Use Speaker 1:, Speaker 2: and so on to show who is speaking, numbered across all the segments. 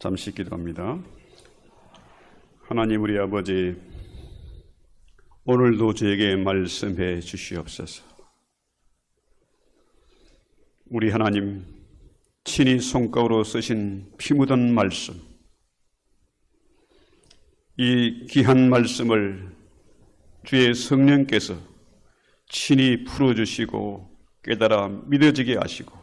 Speaker 1: 잠시 기도합니다. 하나님 우리 아버지, 오늘도 저에게 말씀해 주시옵소서. 우리 하나님 친히 손가락으로 쓰신 피 묻은 말씀, 이 귀한 말씀을 주의 성령께서 친히 풀어주시고 깨달아 믿어지게 하시고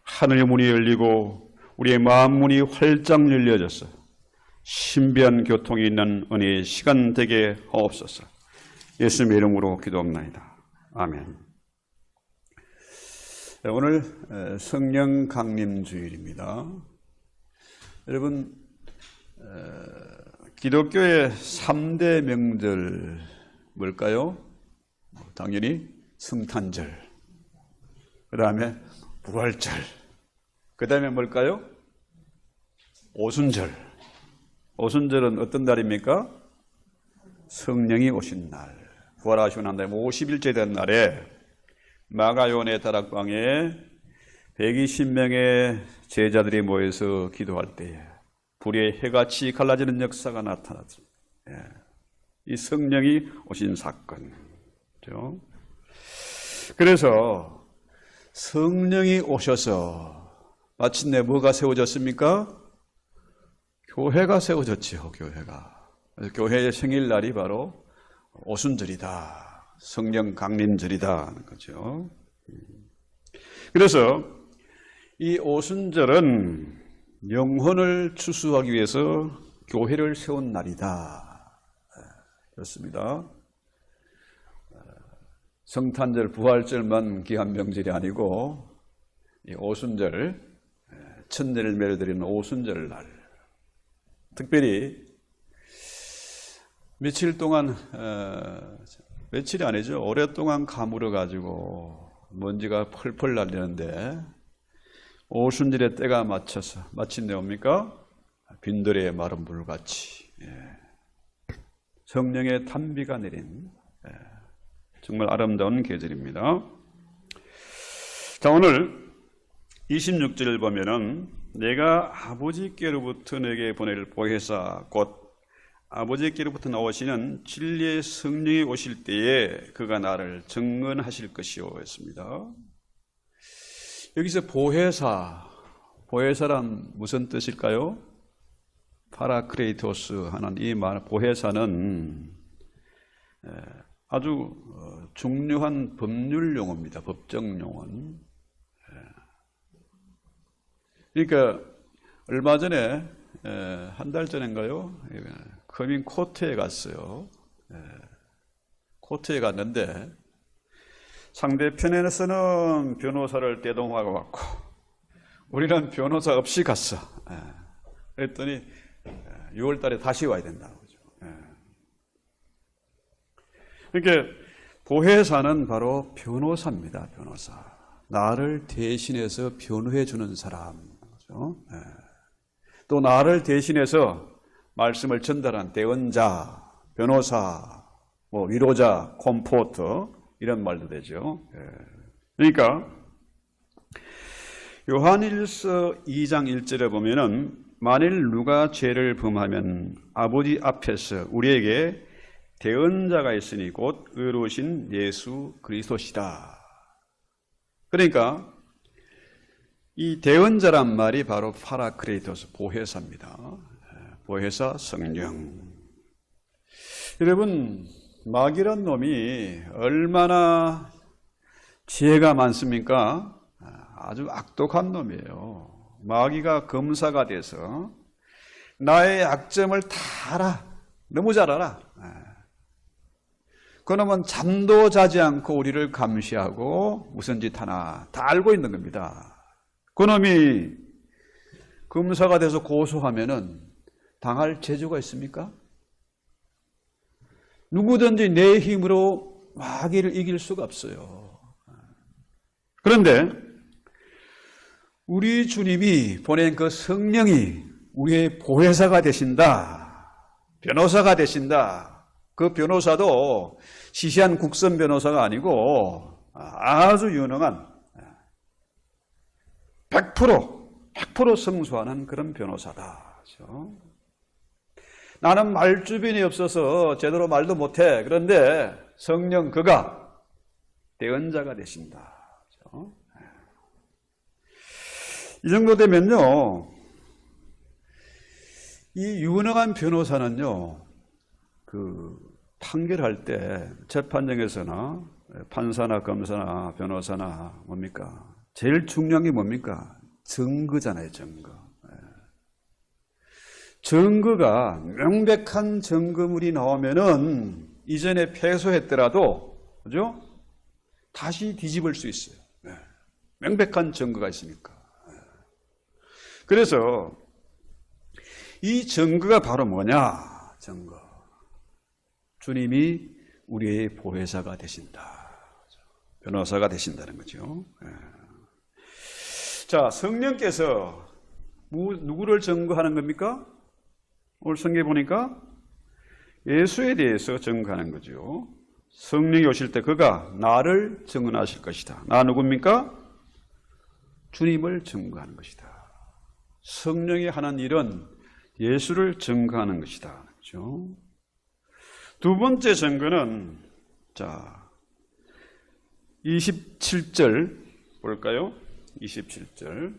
Speaker 1: 하늘의 문이 열리고 우리의 마음 문이 활짝 열려져서 신비한 교통이 있는 은혜의 시간 되게 하옵소서. 예수님의 이름으로 기도합나이다. 아멘. 오늘 성령 강림 주일입니다. 여러분, 기독교의 3대 명절 뭘까요? 당연히 성탄절, 그 다음에 부활절, 그 다음에 뭘까요? 오순절. 오순절은 어떤 날입니까? 성령이 오신 날, 부활하시고 난 다음에 50일째 된 날에 마가요한의 다락방에 120명의 제자들이 모여서 기도할 때에 불의 해같이 갈라지는 역사가 나타났죠. 이 성령이 오신 사건이죠. 그래서 성령이 오셔서 마침내 뭐가 세워졌습니까? 교회가 세워졌지요. 교회가. 그래서 교회의 생일날이 바로 오순절이다, 성령 강림절이다 하는 거죠. 그래서 이 오순절은 영혼을 추수하기 위해서 교회를 세운 날이다, 그렇습니다. 성탄절, 부활절만 귀한 명절이 아니고 이 오순절, 첫열매를 드리는 오순절 날, 특별히 며칠 동안, 며칠이 아니죠, 오랫동안 가물어 가지고 먼지가 펄펄 날리는데 오순절의 때가 맞춰서 마침내 옵니까? 빈들의 마른 물같이 성령의 단비가 내린 정말 아름다운 계절입니다. 자, 오늘 26절을 보면은 내가 아버지께로부터 내게 보낼 보혜사 곧 아버지께로부터 나오시는 진리의 성령이 오실 때에 그가 나를 증언하실 것이요 했습니다. 여기서 보혜사란 무슨 뜻일까요? 파라크레이토스 하는 이 말, 보혜사는 아주 중요한 법률 용어입니다. 법정 용어는. 그러니까 얼마 전에, 한 달 전인가요? 커밍 코트에 갔어요. 코트에 갔는데 상대편에서는 변호사를 대동하고 왔고 우리는 변호사 없이 갔어. 그랬더니 6월 달에 다시 와야 된다고 그러죠. 그러니까 보혜사는 바로 변호사입니다. 변호사. 나를 대신해서 변호해 주는 사람. 그렇죠? 또 나를 대신해서 말씀을 전달한 대언자, 변호사, 위로자, 컴포터 이런 말도 되죠. 그러니까 요한일서 2장 1절에 보면은 만일 누가 죄를 범하면 아버지 앞에서 우리에게 대언자가 있으니 곧 의로우신 예수 그리스도시다. 그러니까 이 대언자란 말이 바로 파라크레이토스, 보혜사입니다. 보혜사 성령. 여러분, 마귀란 놈이 얼마나 지혜가 많습니까? 아주 악독한 놈이에요. 마귀가 검사가 돼서 나의 약점을 다 알아. 너무 잘 알아. 그놈은 잠도 자지 않고 우리를 감시하고 무슨 짓 하나 다 알고 있는 겁니다. 그놈이 검사가 돼서 고소하면은 당할 재주가 있습니까? 누구든지 내 힘으로 마귀를 이길 수가 없어요. 그런데 우리 주님이 보낸 그 성령이 우리의 보혜사가 되신다, 변호사가 되신다. 그 변호사도 시시한 국선 변호사가 아니고 아주 유능한 100% 성수하는 그런 변호사다. 그렇죠? 나는 말주변이 없어서 제대로 말도 못해. 그런데 성령 그가 대언자가 되신다. 그렇죠? 이 정도 되면요, 이 유능한 변호사는요, 판결할 때 재판정에서나 판사나 검사나 변호사나 뭡니까? 제일 중요한 게 뭡니까? 증거잖아요, 증거. 증거가 명백한 증거물이 나오면은 이전에 패소했더라도, 그죠? 다시 뒤집을 수 있어요. 명백한 증거가 있으니까. 그래서 이 증거가 바로 뭐냐? 증거. 주님이 우리의 보혜사가 되신다. 변호사가 되신다는 거죠. 자, 성령께서 누구를 증거하는 겁니까? 오늘 성경에 보니까 예수에 대해서 증거하는 거죠. 성령이 오실 때 그가 나를 증언하실 것이다. 나 누굽니까? 주님을 증거하는 것이다. 성령이 하는 일은 예수를 증거하는 것이다. 그렇죠? 두 번째 증거는, 자, 27절 볼까요? 27절.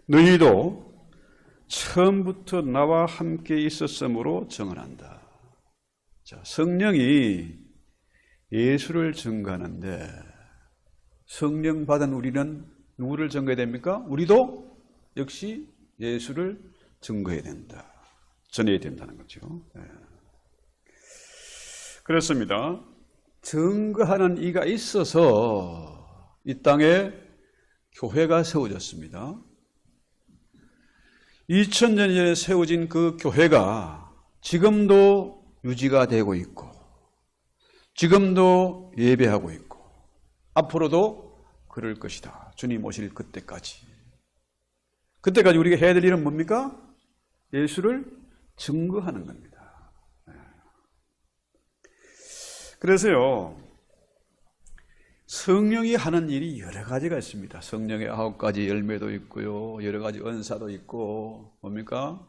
Speaker 1: 너희도 처음부터 나와 함께 있었으므로 증언한다. 자, 성령이 예수를 증거하는데, 성령 받은 우리는 누구를 증거해야 됩니까? 우리도 역시 예수를 증거해야 된다. 전해야 된다는 거죠. 그렇습니다. 증거하는 이가 있어서 이 땅에 교회가 세워졌습니다. 2000년 전에 세워진 그 교회가 지금도 유지가 되고 있고, 지금도 예배하고 있고, 앞으로도 그럴 것이다. 주님 오실 그때까지. 그때까지 우리가 해야 될 일은 뭡니까? 예수를 증거하는 겁니다. 그래서요, 성령이 하는 일이 여러 가지가 있습니다. 성령의 9가지 열매도 있고요, 여러 가지 은사도 있고, 뭡니까?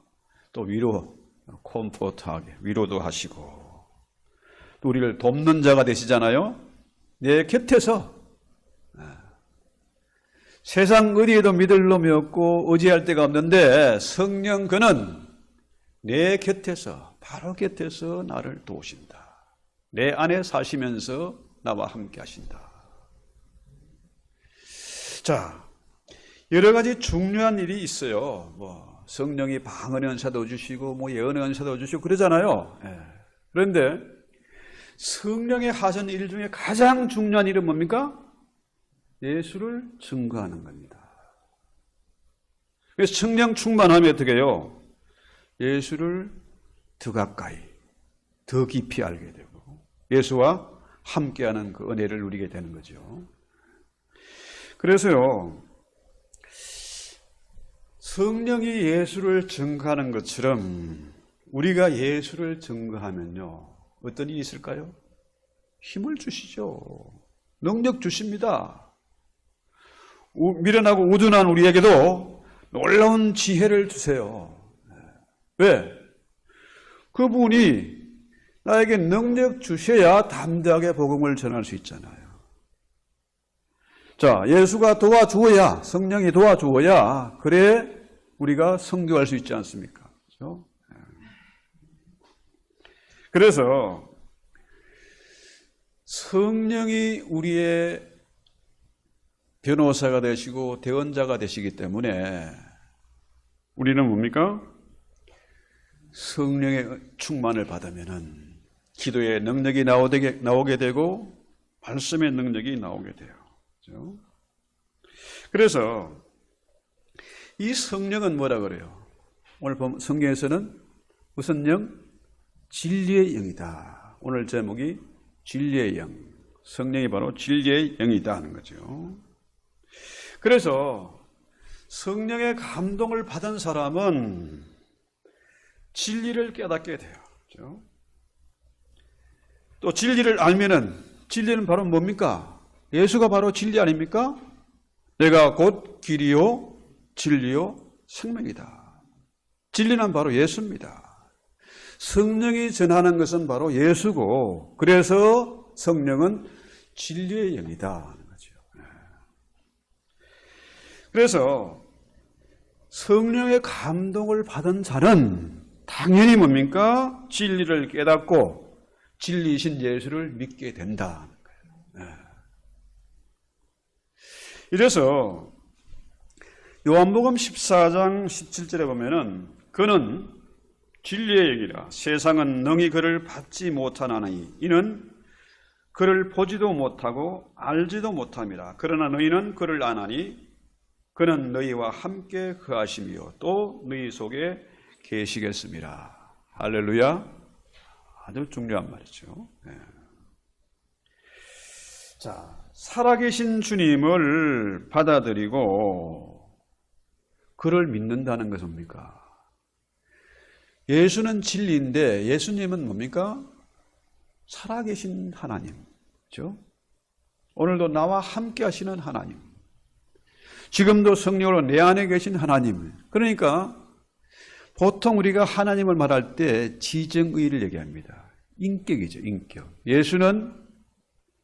Speaker 1: 또 위로, 컴포트하게 위로도 하시고, 또 우리를 돕는 자가 되시잖아요. 내 곁에서 세상 어디에도 믿을 놈이 없고 의지할 데가 없는데 성령 그는 내 곁에서, 바로 곁에서 나를 도우신다. 내 안에 사시면서 나와 함께 하신다. 자, 여러 가지 중요한 일이 있어요. 성령이 방언의 은사도 주시고 예언의 은사도 주시고 그러잖아요. 그런데 성령의 하신 일 중에 가장 중요한 일은 뭡니까? 예수를 증거하는 겁니다. 그래서 성령 충만하면 어떻게 해요? 예수를 더 가까이, 더 깊이 알게 되고 예수와 함께하는 그 은혜를 누리게 되는 거죠. 그래서요, 성령이 예수를 증거하는 것처럼 우리가 예수를 증거하면요, 어떤 일이 있을까요? 힘을 주시죠. 능력 주십니다. 미련하고 우둔한 우리에게도 놀라운 지혜를 주세요. 왜? 그분이 나에게 능력 주셔야 담대하게 복음을 전할 수 있잖아요. 자, 예수가 도와주어야, 성령이 도와주어야 그래 우리가 선교할 수 있지 않습니까? 그렇죠? 그래서 성령이 우리의 변호사가 되시고 대언자가 되시기 때문에 우리는 뭡니까? 성령의 충만을 받으면은 기도의 능력이 나오게 되고 말씀의 능력이 나오게 돼요. 그렇죠? 그래서 이 성령은 뭐라 그래요? 오늘 성경에서는 무슨 영? 진리의 영이다. 오늘 제목이 진리의 영. 성령이 바로 진리의 영이다 하는 거죠. 그래서 성령의 감동을 받은 사람은 진리를 깨닫게 돼요. 그렇죠? 또 진리를 알면은, 진리는 바로 뭡니까? 예수가 바로 진리 아닙니까? 내가 곧 길이요 진리요 생명이다. 진리는 바로 예수입니다. 성령이 전하는 것은 바로 예수고, 그래서 성령은 진리의 영이다 하는 거죠. 그래서 성령의 감동을 받은 자는 당연히 뭡니까? 진리를 깨닫고 진리이신 예수를 믿게 된다. 이래서 요한복음 14장 17절에 보면은 그는 진리의 영이라 세상은 능히 그를 받지 못하나니 이는 그를 보지도 못하고 알지도 못함이라. 그러나 너희는 그를 아나니 그는 너희와 함께 거하시며 또 너희 속에 계시겠습니다. 할렐루야. 아주 중요한 말이죠. 자, 살아계신 주님을 받아들이고 그를 믿는다는 것은 뭡니까? 예수는 진리인데 예수님은 뭡니까? 살아계신 하나님. 그렇죠? 오늘도 나와 함께 하시는 하나님. 지금도 성령으로 내 안에 계신 하나님. 그러니까 보통 우리가 하나님을 말할 때 지정의를 얘기합니다. 인격이죠, 인격. 예수는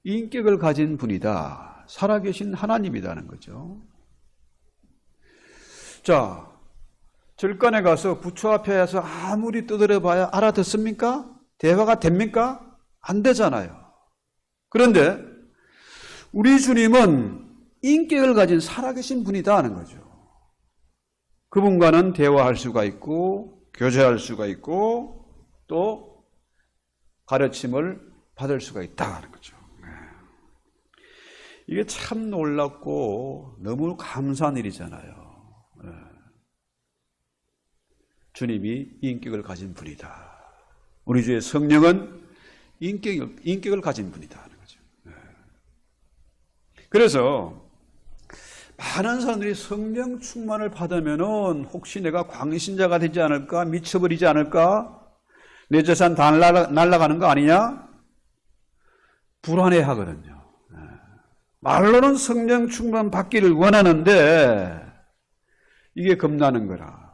Speaker 1: 인격을 가진 분이다. 살아계신 하나님이라는 거죠. 자, 절간에 가서 부처 앞에서 아무리 두드려봐야 알아듣습니까? 대화가 됩니까? 안 되잖아요. 그런데 우리 주님은 인격을 가진 살아계신 분이다 하는 거죠. 그분과는 대화할 수가 있고 교제할 수가 있고 또 가르침을 받을 수가 있다 하는 거죠. 이게 참 놀랍고 너무 감사한 일이잖아요. 주님이 인격을 가진 분이다. 우리 주의 성령은 인격을 가진 분이다 하는 거죠. 그래서 많은 사람들이 성령 충만을 받으면은 혹시 내가 광신자가 되지 않을까? 미쳐버리지 않을까? 내 재산 다 날아가는 거 아니냐? 불안해 하거든요. 말로는 성령 충만 받기를 원하는데 이게 겁나는 거라.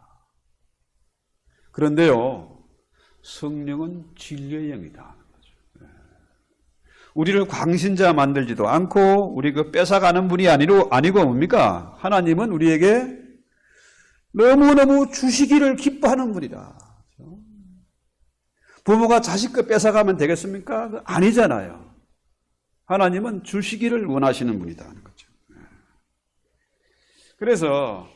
Speaker 1: 그런데요, 성령은 진리의 영이다. 우리를 광신자 만들지도 않고 우리 그 뺏어가는 분이 아니고 뭡니까? 하나님은 우리에게 너무너무 주시기를 기뻐하는 분이다. 부모가 자식 거 뺏어가면 되겠습니까? 아니잖아요. 하나님은 주시기를 원하시는 분이다 하는 거죠. 그래서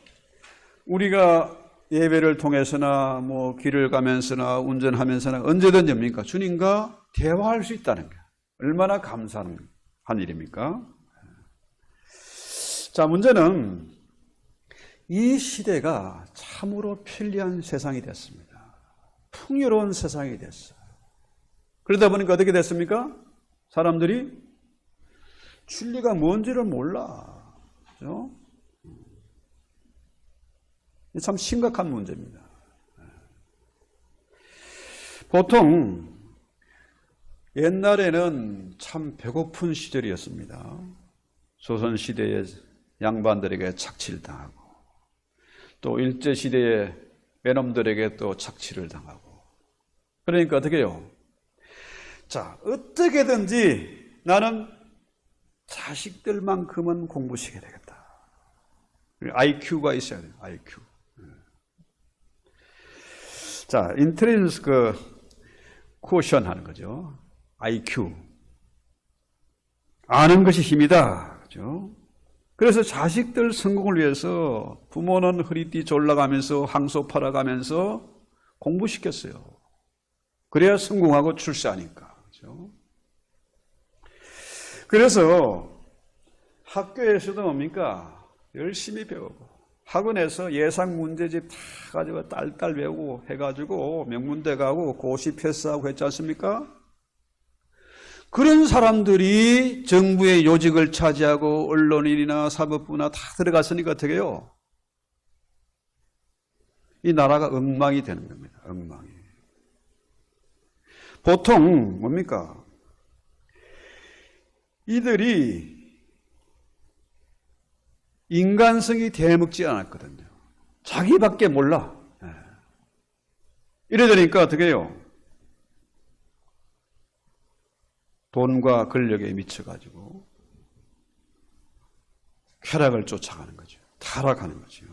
Speaker 1: 우리가 예배를 통해서나 뭐 길을 가면서나 운전하면서나 언제든지 뭡니까? 주님과 대화할 수 있다는 거예요. 얼마나 감사한 일입니까? 자, 문제는 이 시대가 참으로 편리한 세상이 됐습니다. 풍요로운 세상이 됐어요. 그러다 보니까 어떻게 됐습니까? 사람들이 진리가 뭔지를 몰라. 그렇죠? 참 심각한 문제입니다. 보통 옛날에는 참 배고픈 시절이었습니다. 조선시대에 양반들에게 착취를 당하고 또 일제시대에 매놈들에게 또 착취를 당하고 그러니까 어떻게 해요? 자, 어떻게든지 나는 자식들만큼은 공부시켜야 되겠다. IQ가 있어야 돼요. IQ. 자, 인텔리전스 코션 하는 거죠. IQ. 아는 것이 힘이다. 그죠? 그래서 자식들 성공을 위해서 부모는 허리띠 졸라가면서 항소 팔아가면서 공부시켰어요. 그래야 성공하고 출세하니까. 그죠? 그래서 학교에서도 뭡니까? 열심히 배우고 학원에서 예상 문제집 다 가지고 딸딸 배우고 해가지고 명문대 가고 고시 패스하고 했지 않습니까? 그런 사람들이 정부의 요직을 차지하고 언론인이나 사법부나 다 들어갔으니까 어떻게 해요? 이 나라가 엉망이 되는 겁니다. 엉망이. 보통 뭡니까? 이들이 인간성이 대먹지 않았거든요. 자기밖에 몰라. 이래 되니까 어떻게 해요? 돈과 권력에 미쳐가지고 쾌락을 쫓아가는 거죠. 타락하는 거죠.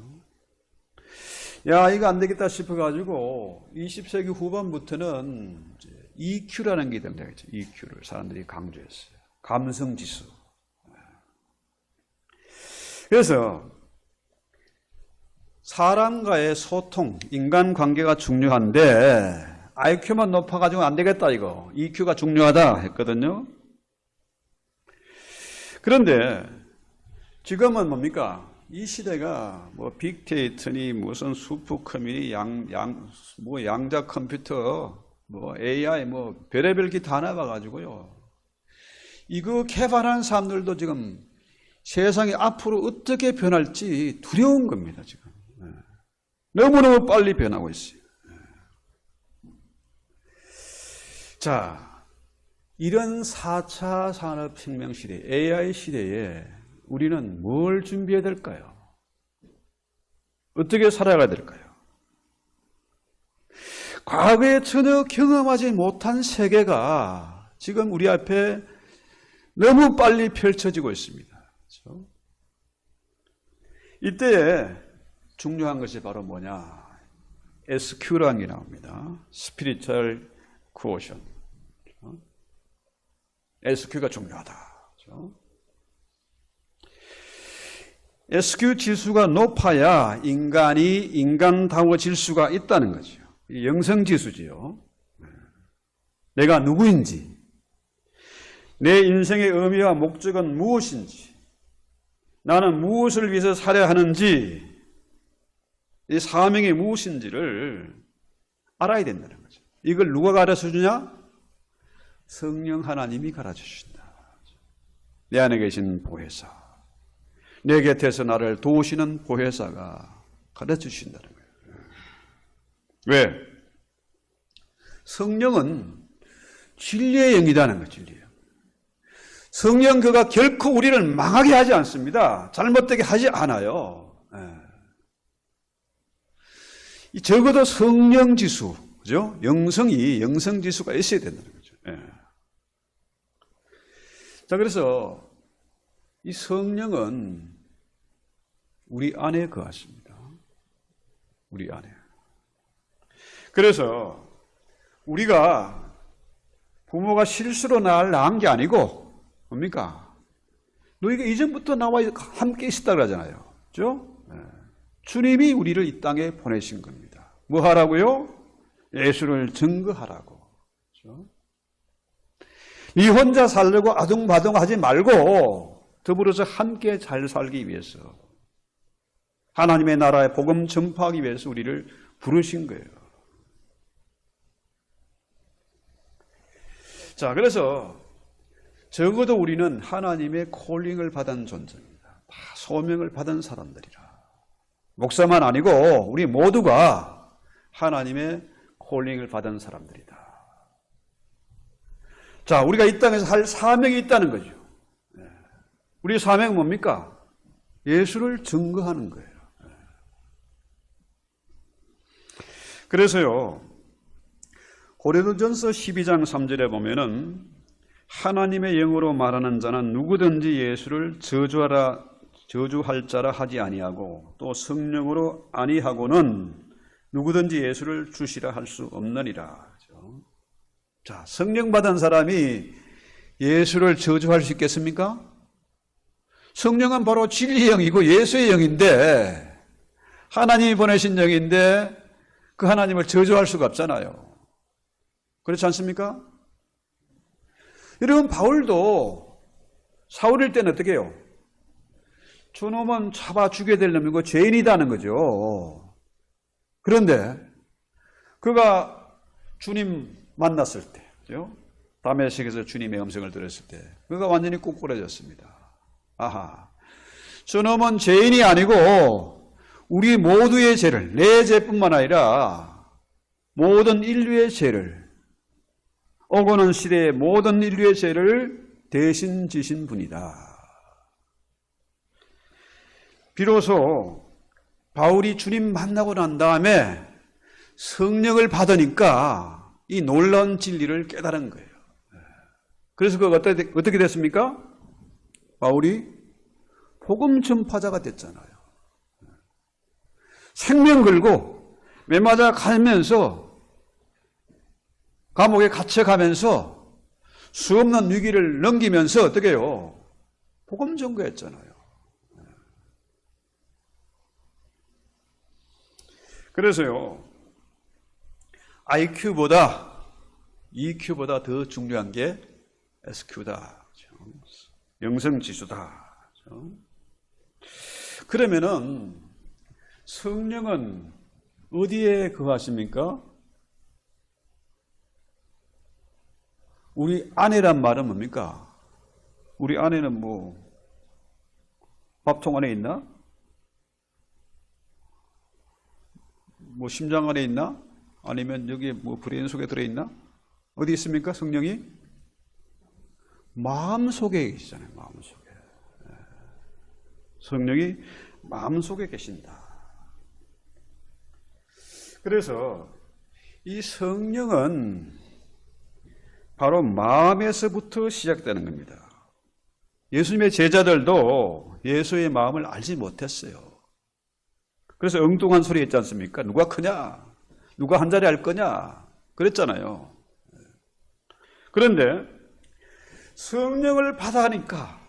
Speaker 1: 야, 이거 안 되겠다 싶어가지고 20세기 후반부터는 EQ라는 게 등장했죠. EQ를 사람들이 강조했어요. 감성지수. 그래서 사람과의 소통, 인간관계가 중요한데 IQ만 높아가지고 안 되겠다 이거. EQ가 중요하다 했거든요. 그런데 지금은 뭡니까? 이 시대가 뭐 빅데이터니 무슨 슈퍼컴퓨터니 양자 컴퓨터 뭐 AI 뭐 별의별 게 다 나와가지고요. 이거 개발한 사람들도 지금 세상이 앞으로 어떻게 변할지 두려운 겁니다, 지금. 너무너무 빨리 변하고 있어요. 자, 이런 4차 산업혁명 시대, AI 시대에 우리는 뭘 준비해야 될까요? 어떻게 살아가야 될까요? 과거에 전혀 경험하지 못한 세계가 지금 우리 앞에 너무 빨리 펼쳐지고 있습니다. 그렇죠? 이때에 중요한 것이 바로 뭐냐? SQ라는 게 나옵니다. Spiritual Quotient. SQ가 중요하다. 그렇죠? SQ 지수가 높아야 인간이 인간다워질 수가 있다는 거죠. 영성지수지요. 내가 누구인지, 내 인생의 의미와 목적은 무엇인지, 나는 무엇을 위해서 살아야 하는지, 이 사명이 무엇인지를 알아야 된다는 거죠. 이걸 누가 가르쳐주냐? 성령 하나님이 가르쳐주신다. 내 안에 계신 보혜사, 내 곁에서 나를 도우시는 보혜사가 가르쳐주신다는 거예요. 왜? 성령은 진리의 영이라는 거예요. 진리의 영. 성령 그가 결코 우리를 망하게 하지 않습니다. 잘못되게 하지 않아요. 적어도 성령지수, 그죠? 영성지수가 있어야 된다는 거죠. 자, 그래서 이 성령은 우리 안에 거하십니다. 우리 안에. 그래서 우리가 부모가 실수로 나를 낳은 게 아니고 뭡니까? 너희가 이전부터 나와 함께 있었다 그러잖아요. 그렇죠? 주님이 우리를 이 땅에 보내신 겁니다. 뭐 하라고요? 예수를 증거하라고. 그렇죠? 네 혼자 살려고 아둥바둥하지 말고 더불어서 함께 잘 살기 위해서 하나님의 나라의 복음 전파하기 위해서 우리를 부르신 거예요. 자, 그래서 적어도 우리는 하나님의 콜링을 받은 존재입니다. 다 소명을 받은 사람들이라. 목사만 아니고 우리 모두가 하나님의 콜링을 받은 사람들이다. 자, 우리가 이 땅에서 할 사명이 있다는 거죠. 우리 사명은 뭡니까? 예수를 증거하는 거예요. 그래서요, 고린도전서 12장 3절에 보면은 하나님의 영으로 말하는 자는 누구든지 예수를 저주할 자라 하지 아니하고 또 성령으로 아니하고는 누구든지 예수를 주시라 할 수 없느니라. 자, 성령 받은 사람이 예수를 저주할 수 있겠습니까? 성령은 바로 진리의 영이고 예수의 영인데 하나님이 보내신 영인데 그 하나님을 저주할 수가 없잖아요. 그렇지 않습니까? 여러분, 바울도 사울일 때는 어떻게 해요? 저놈은 잡아 죽여야 될 놈이고 죄인이다는 거죠. 그런데 그가 주님 만났을 때, 그죠? 다메섹에서 주님의 음성을 들었을 때 그가 완전히 ቁ꾸라졌습니다. 아하, 저놈은 죄인이 아니고 우리 모두의 죄를, 내 죄뿐만 아니라 모든 인류의 죄를, 오고 오는 시대의 모든 인류의 죄를 대신 지신 분이다. 비로소 바울이 주님 만나고 난 다음에 성령을 받으니까 이 놀라운 진리를 깨달은 거예요. 그래서 그가 어떻게 됐습니까? 바울이 복음 전파자가 됐잖아요. 생명 걸고 매맞아 가면서 감옥에 갇혀가면서 수없는 위기를 넘기면서 어떻게 해요? 복음 전거했잖아요. 그래서요, IQ보다 EQ보다 더 중요한 게 SQ다. 영성지수다. 그러면은 성령은 어디에 거하십니까? 우리 안에란 말은 뭡니까? 우리 안에는 뭐 밥통 안에 있나? 뭐 심장 안에 있나? 아니면 여기 뭐 브레인 속에 들어있나? 어디 있습니까? 성령이? 마음 속에 계시잖아요. 마음 속에. 성령이 마음 속에 계신다. 그래서 이 성령은 바로 마음에서부터 시작되는 겁니다. 예수님의 제자들도 예수의 마음을 알지 못했어요. 그래서 엉뚱한 소리 했지 않습니까? 누가 크냐? 누가 한 자리 할 거냐? 그랬잖아요. 그런데 성령을 받아가니까,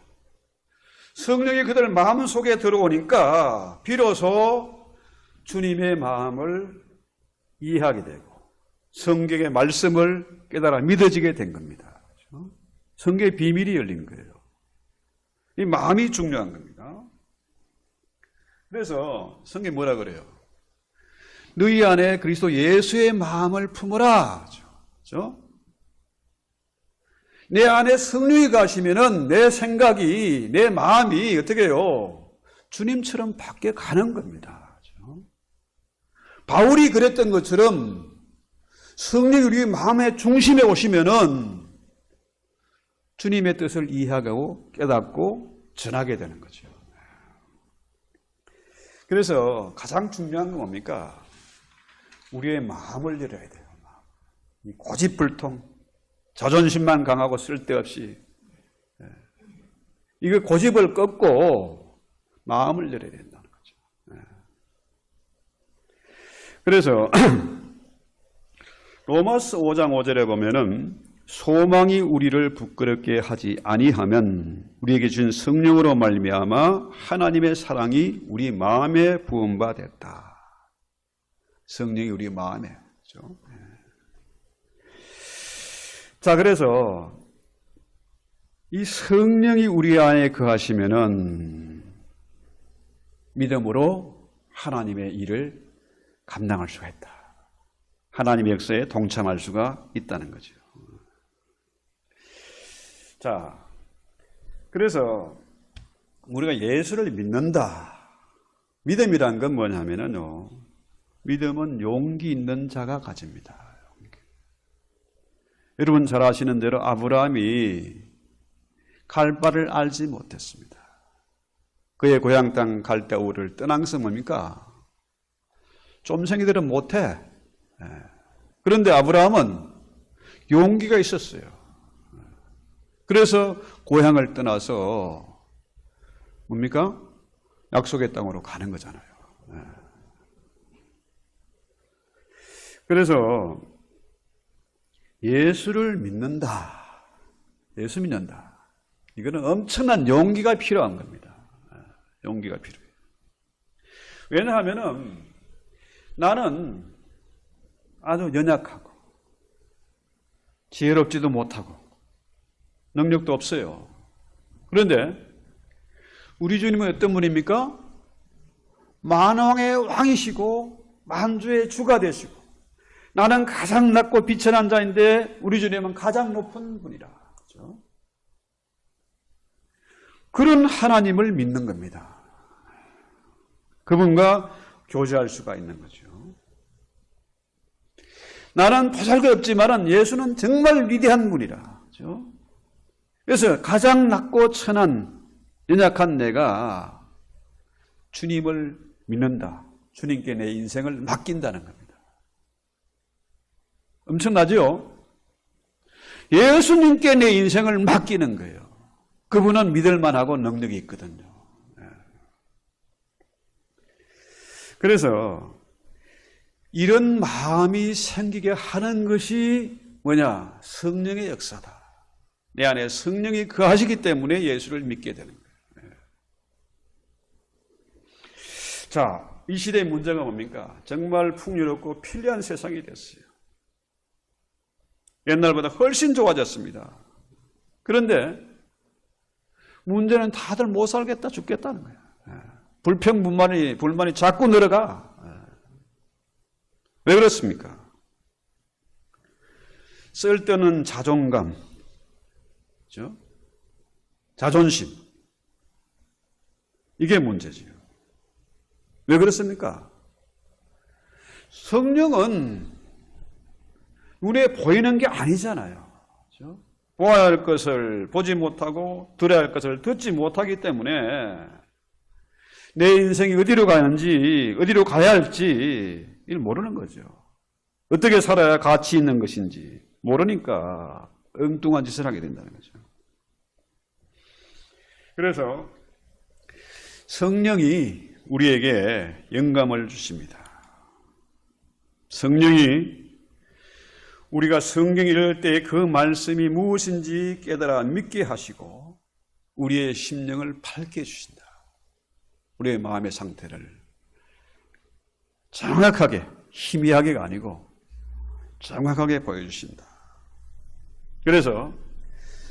Speaker 1: 성령이 그들 마음속에 들어오니까 비로소 주님의 마음을 이해하게 되고 성경의 말씀을 깨달아 믿어지게 된 겁니다. 성경의 비밀이 열린 거예요. 이 마음이 중요한 겁니다. 그래서 성경이 뭐라 그래요? 너희 안에 그리스도 예수의 마음을 품어라. 그렇죠? 내 안에 성령이 가시면은 내 생각이, 내 마음이 어떻게 해요? 주님처럼 바뀌어 가는 겁니다. 그렇죠? 바울이 그랬던 것처럼 성령이 우리 마음의 중심에 오시면은 주님의 뜻을 이해하고 깨닫고 전하게 되는 거죠. 그래서 가장 중요한 건 뭡니까? 우리의 마음을 열어야 돼요. 이 고집불통, 자존심만 강하고 쓸데없이 이거 고집을 꺾고 마음을 열어야 된다는 거죠. 그래서 로마서 5장 5절에 보면은 소망이 우리를 부끄럽게 하지 아니하면 우리에게 준 성령으로 말미암아 하나님의 사랑이 우리 마음에 부은 바 됐다. 성령이 우리 마음에. 그렇죠? 자, 그래서 이 성령이 우리 안에 거하시면은 믿음으로 하나님의 일을 감당할 수가 있다. 하나님의 역사에 동참할 수가 있다는 거죠. 자, 그래서 우리가 예수를 믿는다. 믿음이란 건 뭐냐면요. 믿음은 용기 있는 자가 가집니다. 여러분 잘 아시는 대로 아브라함이 갈 바를 알지 못했습니다. 그의 고향 땅 갈대우를 떠난 것은 뭡니까? 쫌생이들은 못해. 그런데 아브라함은 용기가 있었어요. 그래서 고향을 떠나서 뭡니까? 약속의 땅으로 가는 거잖아요. 그래서 예수를 믿는다. 예수 믿는다. 이거는 엄청난 용기가 필요한 겁니다. 용기가 필요해요. 왜냐하면은 나는 아주 연약하고 지혜롭지도 못하고 능력도 없어요. 그런데 우리 주님은 어떤 분입니까? 만왕의 왕이시고 만주의 주가 되시고 나는 가장 낮고 비천한 자인데 우리 주님은 가장 높은 분이라. 그렇죠? 그런 하나님을 믿는 겁니다. 그분과 교제할 수가 있는 거죠. 나는 보잘것없지만 예수는 정말 위대한 분이라. 그렇죠? 그래서 가장 낮고 천한 연약한 내가 주님을 믿는다. 주님께 내 인생을 맡긴다는 겁니다. 엄청나죠? 예수님께 내 인생을 맡기는 거예요. 그분은 믿을만하고 능력이 있거든요. 그래서 이런 마음이 생기게 하는 것이 뭐냐? 성령의 역사다. 내 안에 성령이 거하시기 때문에 예수를 믿게 되는 거예요. 자, 이 시대의 문제가 뭡니까? 정말 풍요롭고 편리한 세상이 됐어요. 옛날보다 훨씬 좋아졌습니다. 그런데 문제는 다들 못 살겠다, 죽겠다는 거예요. 불만이 자꾸 늘어가. 왜 그렇습니까? 쓸데없는 자존감, 그렇죠? 자존심, 이게 문제지요. 왜 그렇습니까? 성령은 눈에 보이는 게 아니잖아요. 그렇죠? 보아야 할 것을 보지 못하고 들어야 할 것을 듣지 못하기 때문에 내 인생이 어디로 가는지, 어디로 가야 할지 이걸 모르는 거죠. 어떻게 살아야 가치 있는 것인지 모르니까 엉뚱한 짓을 하게 된다는 거죠. 그래서 성령이 우리에게 영감을 주십니다. 성령이 우리가 성경 읽을 때 그 말씀이 무엇인지 깨달아 믿게 하시고 우리의 심령을 밝게 해주신다. 우리의 마음의 상태를 정확하게, 희미하게가 아니고 정확하게 보여주신다. 그래서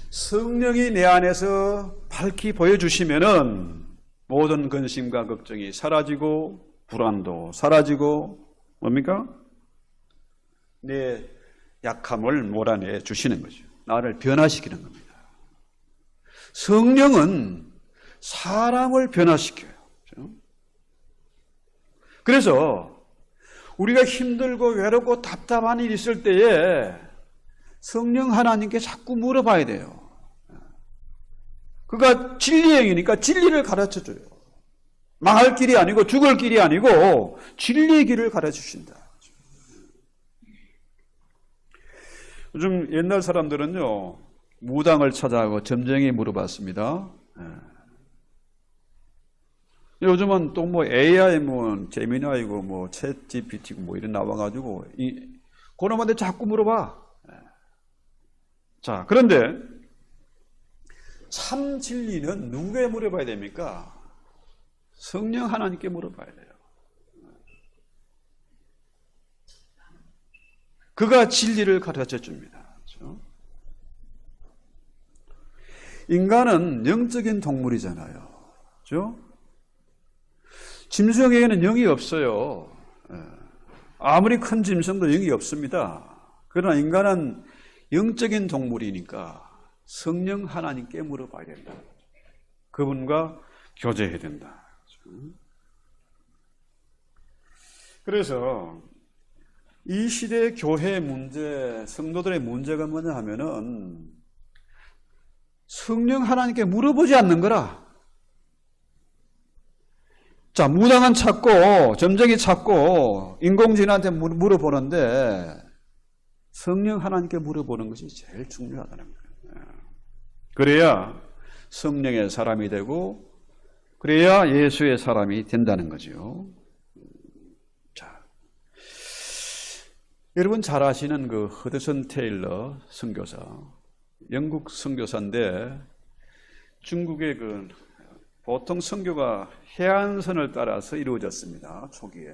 Speaker 1: 성령이 내 안에서 밝히 보여주시면은 모든 근심과 걱정이 사라지고 불안도 사라지고 뭡니까? 내 약함을 몰아내 주시는 거죠. 나를 변화시키는 겁니다. 성령은 사람을 변화시켜요. 그래서 우리가 힘들고 외롭고 답답한 일이 있을 때에 성령 하나님께 자꾸 물어봐야 돼요. 그가 진리의 영이니까 진리를 가르쳐줘요. 망할 길이 아니고 죽을 길이 아니고 진리의 길을 가르쳐주신다. 요즘 옛날 사람들은요, 무당을 찾아가고 점쟁이 물어봤습니다. 요즘은 또 뭐 AI, 뭐 제미나이고 뭐 챗 GPT고 뭐 이런 나와가지고 그놈한테 자꾸 물어봐. 자, 그런데 참 진리는 누구에게 물어봐야 됩니까? 성령 하나님께 물어봐야 돼요. 그가 진리를 가르쳐 줍니다. 그렇죠? 인간은 영적인 동물이잖아요. 그렇죠? 짐승에게는 영이 없어요. 아무리 큰 짐승도 영이 없습니다. 그러나 인간은 영적인 동물이니까 성령 하나님께 물어봐야 된다. 그분과 교제해야 된다. 그래서 이 시대의 교회의 문제, 성도들의 문제가 뭐냐 하면은 성령 하나님께 물어보지 않는 거라. 자, 무당은 찾고 점쟁이 찾고 인공지능한테 물어보는데 성령 하나님께 물어보는 것이 제일 중요하다는 거예요. 그래야 성령의 사람이 되고 그래야 예수의 사람이 된다는 거죠. 자, 여러분 잘 아시는 그 허드슨 테일러 선교사, 영국 선교사인데 중국의 그 보통 선교가 해안선을 따라서 이루어졌습니다. 초기에.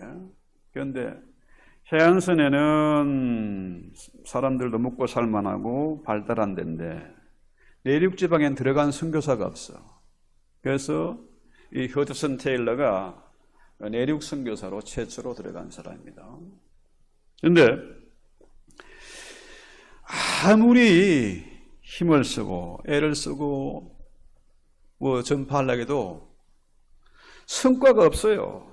Speaker 1: 그런데 해안선에는 사람들도 먹고 살만하고 발달한 데인데 내륙 지방엔 들어간 선교사가 없어. 그래서 이 허드슨 테일러가 내륙 선교사로 최초로 들어간 사람입니다. 그런데 아무리 힘을 쓰고 애를 쓰고 뭐 전파하려고 해도 성과가 없어요.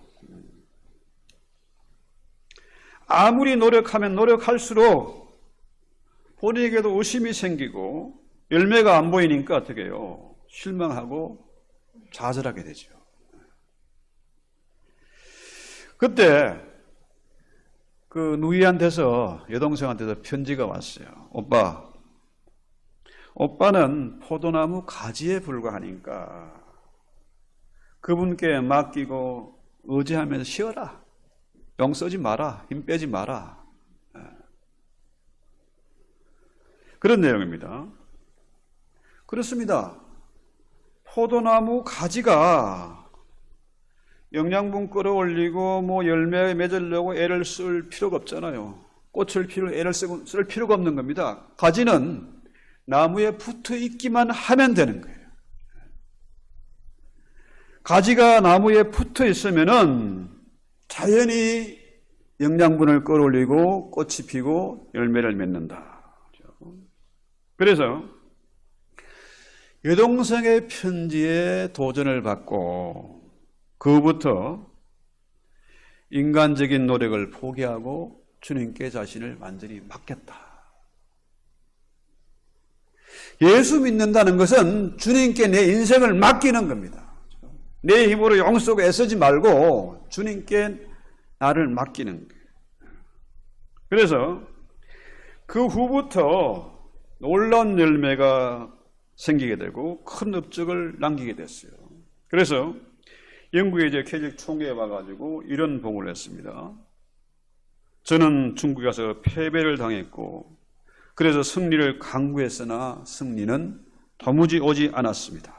Speaker 1: 아무리 노력하면 노력할수록 본인에게도 의심이 생기고 열매가 안 보이니까 어떻게 해요? 실망하고 좌절하게 되죠. 그때 그 누이한테서, 여동생한테서 편지가 왔어요. 오빠는 포도나무 가지에 불과하니까 그분께 맡기고 의지하면서 쉬어라. 영 쓰지 마라. 힘 빼지 마라. 그런 내용입니다. 그렇습니다. 포도나무 가지가 영양분 끌어올리고 뭐 열매 맺으려고 애를 쓸 필요가 없잖아요. 애를 쓸 필요가 없는 겁니다. 가지는 나무에 붙어 있기만 하면 되는 거예요. 가지가 나무에 붙어 있으면은 자연히 영양분을 끌어올리고 꽃이 피고 열매를 맺는다. 그래서 여동생의 편지에 도전을 받고 그부터 인간적인 노력을 포기하고 주님께 자신을 완전히 맡겼다. 예수 믿는다는 것은 주님께 내 인생을 맡기는 겁니다. 내 힘으로 영쓰고 애쓰지 말고 주님께 나를 맡기는 거예요. 그래서 그 후부터 놀라운 열매가 생기게 되고 큰 업적을 남기게 됐어요. 그래서 영국의 이제 캐릭 총회에 와가지고 이런 봉을 했습니다. 저는 중국에 가서 패배를 당했고 그래서 승리를 강구했으나 승리는 도무지 오지 않았습니다.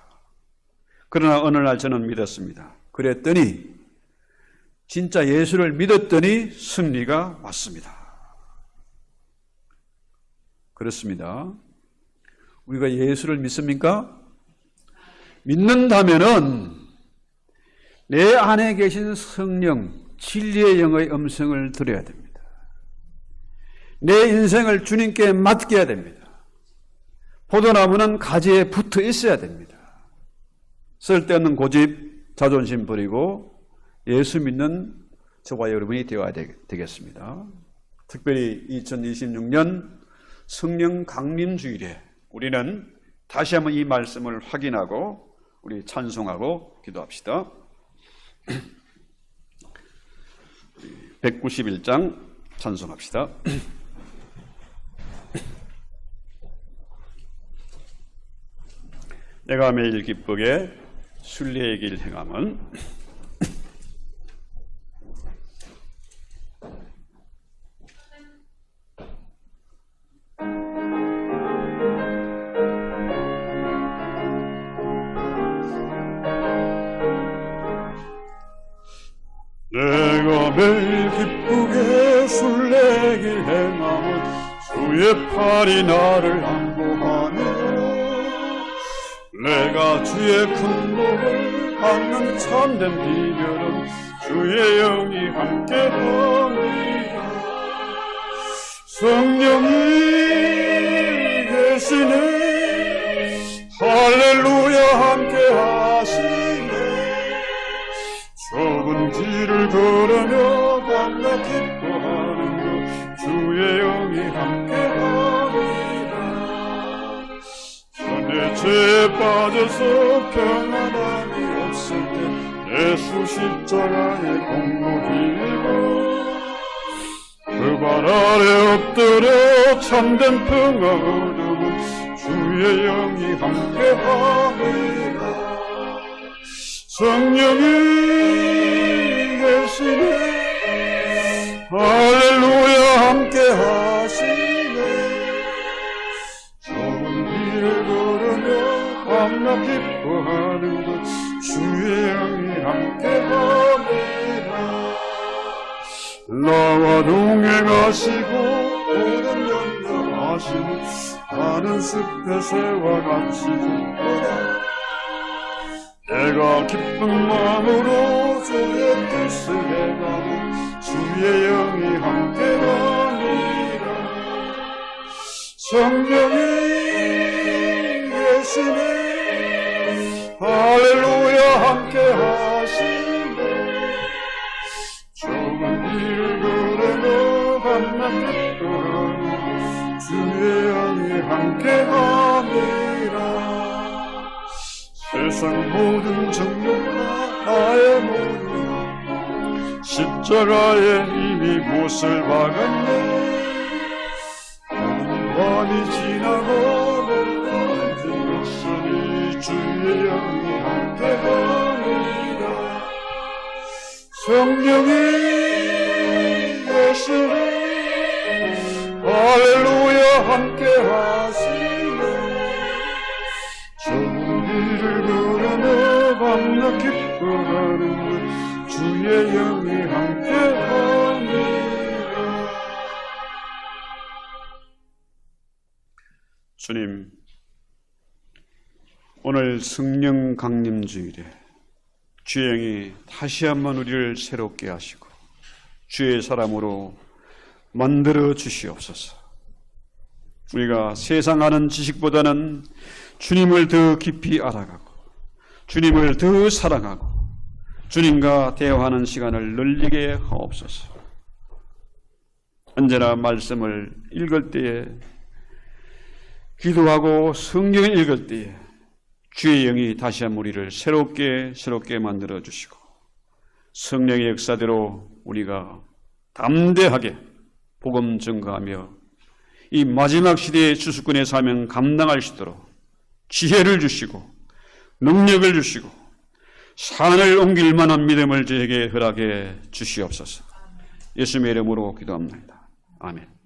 Speaker 1: 그러나 어느 날 저는 믿었습니다. 그랬더니 진짜 예수를 믿었더니 승리가 왔습니다. 그렇습니다. 우리가 예수를 믿습니까? 믿는다면은 내 안에 계신 성령, 진리의 영의 음성을 들어야 됩니다. 내 인생을 주님께 맡겨야 됩니다. 포도나무는 가지에 붙어 있어야 됩니다. 쓸데없는 고집, 자존심 버리고 예수 믿는 저와 여러분이 되어야 되겠습니다. 특별히 2026년 성령 강림 주일에 우리는 다시 한번 이 말씀을 확인하고 우리 찬송하고 기도합시다. 191장 찬송합시다. 내가 매일 기쁘게 순례의 길 행함은
Speaker 2: 내가 매일 기쁘게 순례의 길 행함은 주의 팔이 나를 안보하느라 내가 주의 큰 복을 받는 참된 비결은 주의 영이 함께함이라 성령이 계시네 할렐루야 함께하시네 좁은 길을 걸으며 밤낮 기뻐하는 것 주의 영이 함께하리라 전에 죄에 빠져서 평안함이 없을 때 예수 십자가의 공로 들고 그 발 아래 엎드려 참된 평화 얻음은 주의 영이 함께하리라 성령이 계시네 할렐루야 함께하시네 좁은 길을 걸으며 밤낮 기뻐하는 것 주의 영이 함께하리라 나와 동행하시고 모든 염려하시는 나는 숲의 새와 같이 기쁘다 내가 기쁜 마음으로 주의 뜻을 행하고 주의 영이 함께하니라 성령이 계시네 할렐루야 함께하시네 좁은 길을 걸으며 밤낮 기뻐하는 주의 영이 함께하니라 세상 모든 정욕과 나의 모든 십자가에 이미 못을 박았네. 밤이 지나고 일었으니 주의 영이 함께하니라. 성령이 예수를 할렐루야 함께하시네. 좋은 길을 걸으며 밤낮 기뻐하는 주의 영이 함께하니라. 주님, 오늘 성령 강림 주일에 주의 영이 다시 한번 우리를 새롭게 하시고 주의 사람으로 만들어 주시옵소서. 우리가 세상 아는 지식보다는 주님을 더 깊이 알아가고 주님을 더 사랑하고 주님과 대화하는 시간을 늘리게 하옵소서. 언제나 말씀을 읽을 때에, 기도하고 성경을 읽을 때에 주의 영이 다시 한번 우리를 새롭게 만들어 주시고 성령의 역사대로 우리가 담대하게 복음 증거하며 이 마지막 시대의 주수꾼의 사명 감당할 수 있도록 지혜를 주시고 능력을 주시고 산을 옮길 만한 믿음을 저에게 허락해 주시옵소서. 예수님의 이름으로 기도합니다. 아멘.